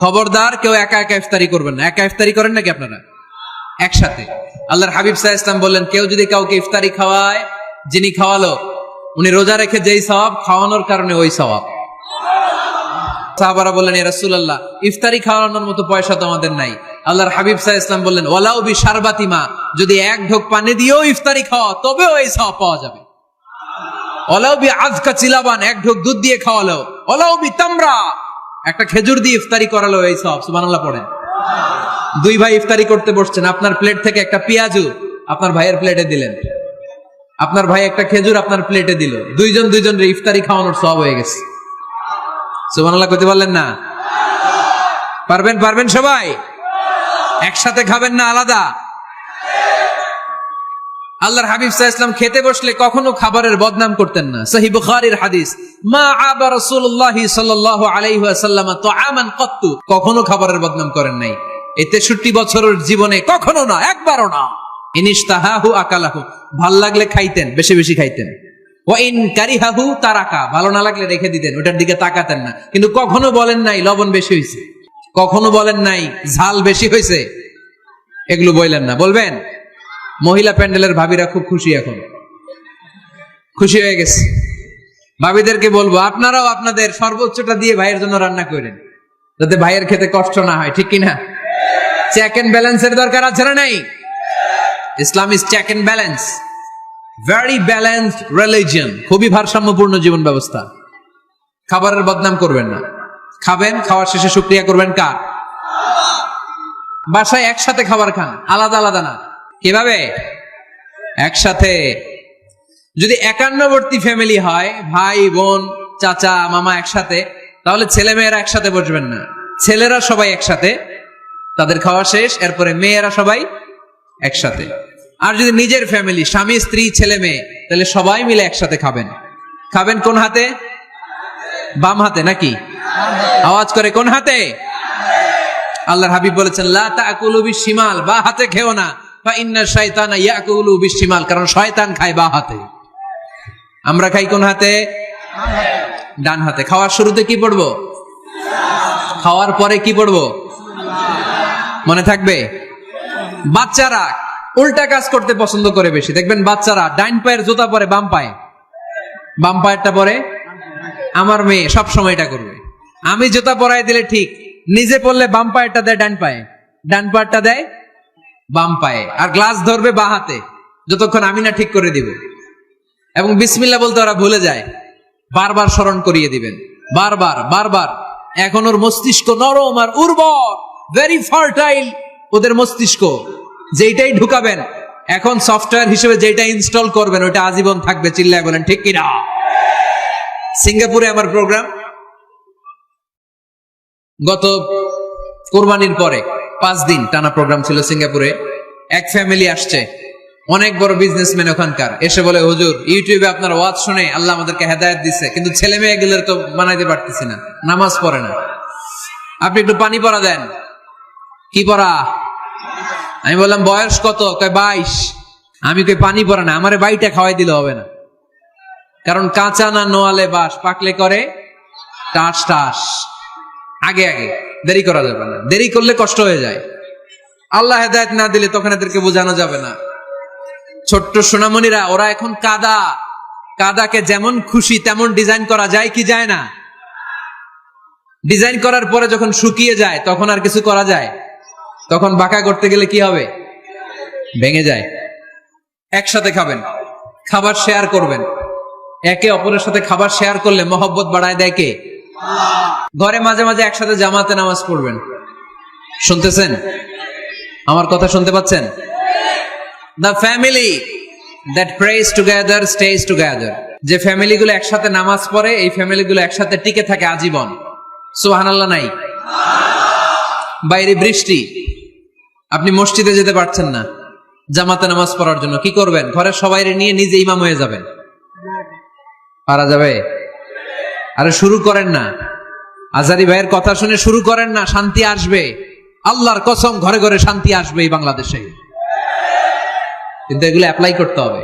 খবরদার কেউ একা একা ইফতারি করবেন না। একা ইফতারি করেন নাকি আপনারা? একসাথে। আল্লাহর হাবিব সাল্লাল্লাহু আলাইহি ওয়াসাল্লাম বললেন, কেউ যদি কাউকে ইফতারি খাওয়ায়, যিনি খাওয়ালো উনি রোজা রেখে যেই সওয়াব, খাওয়ানোর কারণে ওই সওয়াব। সাহাবারা বললেন, ইয়া রাসূলুল্লাহ, ইফতারি খাওয়ানোর মতো পয়সা তো আমাদের নাই। আল্লাহর হাবিব সাল্লাল্লাহু আলাইহি ওয়াসাল্লাম বললেন, ওয়ালাউ বিশারবাতি মা, যদি এক ঢোক পানি দিয়েও ইফতারি খাওয়া তবেও এই সওয়াব পাওয়া যাবে। ওয়ালাউ বিআযকা চিলাবান, এক ঢোক দুধ দিয়ে খাওয়ালো। ওয়ালাউ বিতামরা, একটা খেজুর দিয়ে ইফতারি করালো এই সওয়াব। সুবহানাল্লাহ পড়েন। দুই ভাই ইফতারি করতে বসছেন, আপনার প্লেট থেকে একটা পেঁয়াজু আপনার ভাইয়ের প্লেটে দিলেন, আপনার ভাই একটা খেজুর আপনার প্লেটে দিল, দুইজনের ইফতারি খাওয়ানোর সওয়াব হয়ে গেছে। সুবহানাল্লাহ কইতে পারলেন না? পারবেন সবাই? একসাথে খাবেন না আলাদা? আল্লাহর হাবিব সাল্লাল্লাহু আলাইহি ওয়াসাল্লাম খেতে বসলে কখনো খাবারের বদনাম করতেন না। সহিহ বুখারীর হাদিস, মা আবা রাসূলুল্লাহ সাল্লাল্লাহু আলাইহি ওয়াসাল্লাম তুআমান কত্তু, কখনো খাবারের বদনাম করেন নাই। এই 63 বছরের জীবনে কখনো না, একবারও না। ইনিশতাহাহু আকালাহু, ভাল লাগলে খাইতেন, বেশি বেশি খাইতেন। ওয়া ইন কারিহাহু তারাকা, ভালো না লাগলে রেখে দিতেন, ওটার দিকে তাকাতেন না। কিন্তু কখনো বলেন নাই লবণ বেশি হয়েছে, কখনো বলেন নাই ঝাল বেশি হয়েছে, এগুলো বললেন না। বলবেন? মহিলা প্যান্ডেলের ভাবিরা খুব খুশি, এখন খুশি হয়ে গেছে। ভাবিদেরকে বলবো, আপনারাও আপনাদের সর্বোচ্চটা দিয়ে ভাইয়ের জন্য রান্না করেন, যাতে ভাইয়ের খেতে কষ্ট না হয়, ঠিক কিনা? চেক এন্ড ব্যালেন্সের দরকার আছে না নাই? Islam is check and balance, very balanced religion, খুবই ভারসাম্যপূর্ণ জীবন ব্যবস্থা। খাবারের বদনাম করবেন না। খাবেন, খাওয়ার শেষে শুকরিয়া করবেন কার? বাসায় একসাথে খাবার খান, আলাদা আলাদা না। কিভাবে? একসাথে। যদি একান্নবর্তী ফ্যামিলি হয়, ভাই বোন চাচা মামা একসাথে, তাহলে ছেলে মেয়েরা একসাথে বসবেন না। ছেলেরা সবাই একসাথে, তাদের খাওয়া শেষ, এরপরে মেয়েরা সবাই একসাথে। আর যদি নিজের ফ্যামিলি, স্বামী স্ত্রী ছেলে মেয়ে, তাহলে সবাই মিলে একসাথে খাবেন। খাবেন কোন হাতে? বাম হাতে নাকি? আওয়াজ করে কোন হাতে? আল্লাহর হাবিব বলেছেন, লা তাকুলু বিশিমাল, বা হাতে খেও না, ফা ইন্না শাইতানা ইয়াকুলু বিশিমাল, কারণ শয়তান খায় বা হাতে। আমরা খাই কোন হাতে? ডান হাতে। খাওয়ার শুরুতে কি পড়বো? খাওয়ার পরে কি পড়বো? মনে থাকবে? বাচ্চারা উল্টা কাজ করতে পছন্দ করে বেশি। দেখবেন বাচ্চারা ডাইন পায়ের জুতা পরে বাম পায়ে, বাম পায়েরটা পরে। আমার মেয়ে সব সময় এটা করবে। আমি জুতা পরাই দিলে ঠিক, নিজে পড়লে বাম পায়েরটা দেয় ডান পায়ে, ডান পায়েরটা দেয় বাম পায়ে, আর গ্লাস ধরবে বা হাতে, যতক্ষণ আমি না ঠিক করে দিব। এবং বিসমিল্লাহ বলতে ওরা ভুলে যায়, বারবার স্মরণ করিয়ে দিবেন, বারবার বারবার। এখন ওর মস্তিষ্ক নরম আর উর্বর, ভেরি ফার্টাইল ওদের মস্তিষ্ক। যেইটাই ঢুকাবেন, এখন সফটওয়্যার হিসেবে যেটা ইনস্টল করবেন ওটা আজীবন থাকবে। চিল্লায় বলেন ঠিক কিনা? সিঙ্গাপুরে আমার প্রোগ্রাম, গত কোরবানির পরে 5 দিন টানা প্রোগ্রাম ছিল সিঙ্গাপুরে। এক ফ্যামিলি আসছে, অনেক বড় বিজনেসম্যান ওখানকার, এসে বলে, হুজুর ইউটিউবে আপনার ওয়াজ শুনে আল্লাহ আমাদেরকে হেদায়েত দিচ্ছে, কিন্তু ছেলে মেয়েগুলোর তো বানাইতে পারতেছি না, নামাজ পড়ে না, আপনি একটু পানি পড়া দেন। কি পড়া? আমি বললাম বয়স কত? কয় 22। আমি কই পানি পড়ে না, আমারে বাইটা খাওয়াই দিলে হবে না, কারণ কাঁচা না নোয়ালে বাস, পাকলে করে টাস টাস। আগে আগে দেরি করা যাবে না, দেরি করলে কষ্ট হয়ে যায়। আল্লাহ হেদায়েত না দিলে তখন এদেরকে বোঝানো যাবে না। ছোট্ট সোনামণিরা, ওরা এখন কাদাকে যেমন খুশি তেমন ডিজাইন করা যায় কি যায় না? ডিজাইন করার পরে যখন শুকিয়ে যায় তখন আর কিছু করা যায়? তখন বাঁকা করতে গেলে কি হবে? ভেঙে যায়। একসাথে খাবেন, খাবার শেয়ার করবেন। একে অপরের সাথে খাবার শেয়ার করলে মহব্বত বাড়ায় দেয় কে? ঘরে মাঝে মাঝে একসাথে জামাতে নামাজ পড়বেন। শুনতেছেন? আমার কথা শুনতে পাচ্ছেন? The family that prays together stays together. যে ফ্যামিলিগুলো একসাথে নামাজ পড়ে, এই ফ্যামিলিগুলো একসাথে টিকে থাকে আজীবন। সুবহানাল্লাহ নাই? বাইরে বৃষ্টি, আপনি মসজিদে যেতে পারছেন না জামাতে নামাজ পড়ার জন্য, কি করবেন? ঘরের সবাইরে নিয়ে নিজে ইমাম হয়ে যাবেন। পারা যাবে? আরে শুরু করেন না, আজারি ভাইয়ের কথা শুনে শুরু করেন না, শান্তি আসবে। আল্লাহর কসম, ঘরে ঘরে শান্তি আসবে এই বাংলাদেশে, কিন্তু এগুলো অ্যাপ্লাই করতে হবে।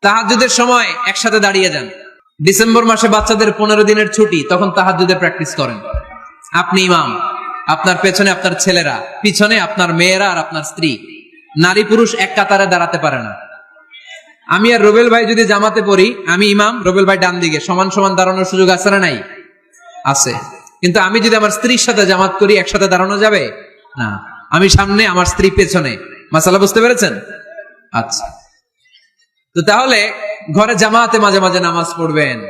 তাহাজ্জুদের সময় একসাথে দাঁড়িয়ে যান। ডিসেম্বর মাসে বাচ্চাদের 15 দিনের ছুটি, তখন তাহাজ্জুদের প্র্যাকটিস করেন। আপনি ইমাম, আপনার পেছনে আপনার ছেলেরা, পিছনে আপনার মেয়েরা আর আপনার স্ত্রী। নারী পুরুষ এক কাতারে দাঁড়াতে পারে না। আমি আর রুবেল ভাই যদি জামাতে পড়ি, আমি ইমাম, রুবেল ভাই ডান দিকে, সমান সমান দাঁড়ানোর সুযোগ আছে না নাই? আছে। কিন্তু আমি যদি আমার স্ত্রীর সাথে জামাত করি, একসাথে দাঁড়ানো যাবে না। আমি সামনে, আমার স্ত্রী পেছনে। মাসালা বুঝতে পেরেছেন? আচ্ছা, তো তাহলে ঘরে জামাতে মাঝে মাঝে নামাজ পড়বেন।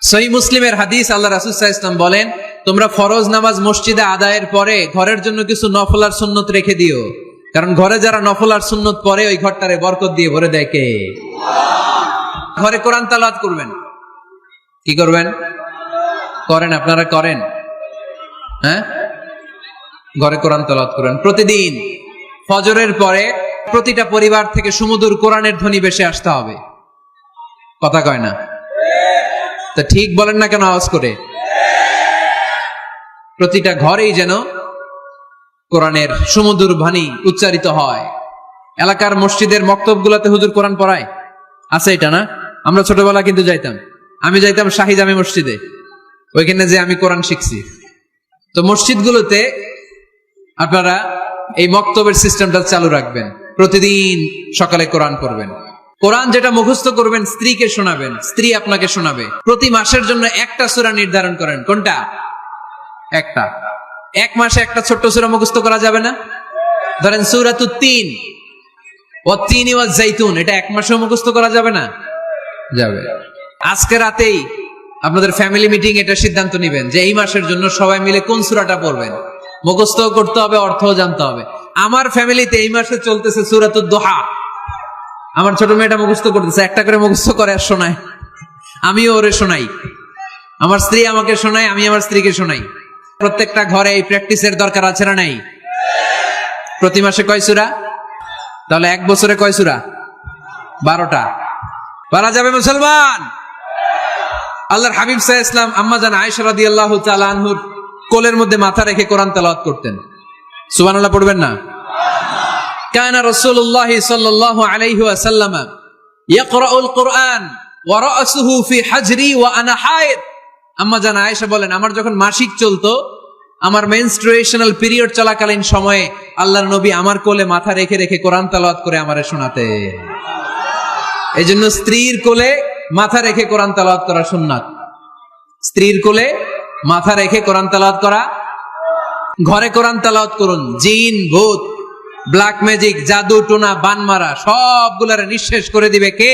সহিহ মুসলিমের হাদিস, আল্লাহ রাসূল সাল্লাল্লাহু আলাইহি ওয়াসাল্লাম বলেন, তোমরা ফরজ নামাজ মসজিদে আদায়ের পরে ঘরের জন্য কিছু নফল আর সুন্নত রেখে দিও, কারণ ঘরে যারা নফল আর সুন্নত পড়ে ওই ঘরটারে বরকত দিয়ে ভরে দেয় কে? ঘরে কোরআন তেলাওয়াত করবেন। কি করবেন? করেন, আপনারা করেন? হ্যাঁ, ঘরে কোরআন তেলাওয়াত করেন প্রতিদিন। ফজরের পরে প্রতিটা পরিবার থেকে সুমধুর কোরআনের ধ্বনি ভেসে আসতে হবে। কথা কয় না? তা ঠিক বলেন না কেন আওয়াজ করে? প্রতিটা ঘরেই যেন কোরআনের সুমধুর বাণী উচ্চারিত হয়। এলাকার মসজিদের মক্তবগুলোতে হুজুর কোরআন পড়ায়, আছে এটা না? আমরা ছোটবেলা কিন্তু যাইতাম, আমি যাইতাম শাহী জামে মসজিদে, ওইখানে যে আমি কোরআন শিখছি। তো মসজিদগুলোতে আপনারা এই মক্তবের সিস্টেমটা চালু রাখবেন, প্রতিদিন সকালে কোরআন পড়বেন। কোরআন যেটা মুখস্থ করবেন স্ত্রীকে শোনাবেন, স্ত্রী আপনাকে শোনাবে। প্রতি মাসের জন্য একটা সূরা নির্ধারণ করেন। কোনটা? একটা। এক মাসে একটা ছোট্ট সূরা মুখস্থ করা যাবে না? ধরেন সূরাতুত তিন, ওয়াত-তিনি ওয়াজ-জাইতুন, এটা এক মাসেও মুখস্থ করা যাবে না? যাবে। আজকে রাতেই আপনাদের ফ্যামিলি মিটিং এটা সিদ্ধান্ত নেবেন যে এই মাসের জন্য সবাই মিলে কোন সূরাটা পড়বেন। মুখস্থ করতে হবে, অর্থও জানতে হবে। আমার ফ্যামিলিতে এই মাসে চলতেছে সূরাতুদ দুহা। আমার ছোট মেয়েটা মুখস্থ করতেছে, একটা করে মুখস্থ করে আর শোনায়, আমিও ওরে শোনাই। আমার স্ত্রী আমাকে শোনায়, আমি আমার স্ত্রীকে শোনাই। প্রত্যেকটা ঘরে এই প্র্যাকটিসের দরকার আছে না নাই? প্রতি মাসে কয় সূরা? তাহলে এক বছরে কয় সূরা? 12টা। পারা যাবে মুসলমান? আল্লাহর হাবিব সাল্লাল্লাহু আলাইহি ওয়াসাল্লাম আম্মা জান আয়েশা রাদিয়াল্লাহু তাআলা আনহুর কোলের মধ্যে মাথা রেখে কোরআন তেলাওয়াত করতেন। সুবহানাল্লাহ পড়বেন না? কানা রাসূলুল্লাহ সাল্লাল্লাহু আলাইহি ওয়াসাল্লাম ইয়াকরাউল কুরআন ওয়া রাসুহু ফি হাজরি ওয়া আনা হায়েদ। আম্মা জান আয়েশা বলেন, আমার যখন মাসিক চলতো, আমার মেনস্ট্রুয়েশনাল পিরিয়ড চলাকালীন সময়ে আল্লাহর নবী আমার কোলে মাথা রেখে রেখে কোরআন তেলাওয়াত করে আমারে শোনাতে। এইজন্য স্ত্রীর কোলে মাথা রেখে কোরআন তেলাওয়াত করা সুন্নাত। স্ত্রীর কোলে মাথা রেখে কোরআন তেলাওয়াত করা। ঘরে কোরআন তেলাওয়াত করুন। জিন, ভূত, ব্ল্যাক ম্যাজিক, জাদু টোনা, বানমারা সবগুলারে নিঃশেষ করে দিবে কে?